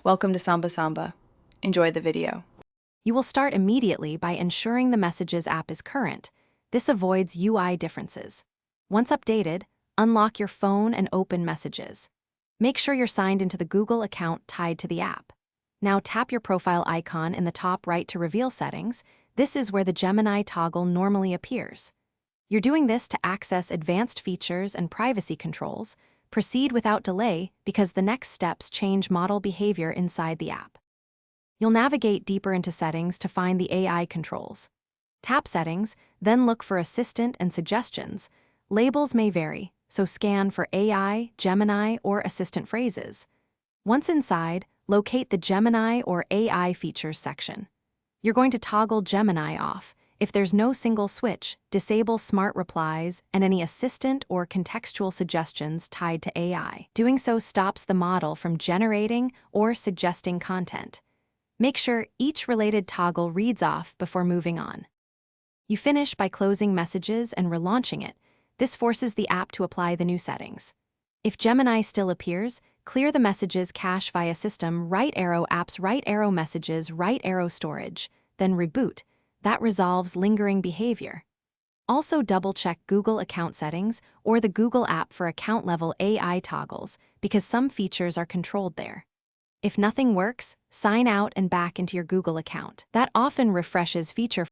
Welcome to Samba Samba. Enjoy the video. You will start immediately by ensuring the Messages app is current. This avoids UI differences. Once updated, unlock your phone and open Messages. Make sure you're signed into the Google account tied to the app. Now tap your profile icon in the top right to reveal settings. This is where the Gemini toggle normally appears. You're doing this to access advanced features and privacy controls. Proceed without delay because the next steps change model behavior inside the app. You'll navigate deeper into settings to find the AI controls. Tap Settings, then look for Assistant and Suggestions. Labels may vary, so scan for AI, Gemini, or Assistant phrases. Once inside, locate the Gemini or AI features section. You're going to toggle Gemini off. If there's no single switch, disable Smart Replies and any assistant or contextual suggestions tied to AI. Doing so stops the model from generating or suggesting content. Make sure each related toggle reads off before moving on. You finish by closing Messages and relaunching it. This forces the app to apply the new settings. If Gemini still appears, clear the Messages cache via System, right arrow Apps, right arrow Messages, right arrow Storage, then reboot. That resolves lingering behavior. Also double-check Google account settings or the Google app for account-level AI toggles because some features are controlled there. If nothing works, sign out and back into your Google account. That often refreshes feature.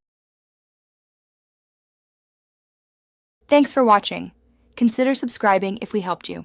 Thanks for watching. Consider subscribing if we helped you.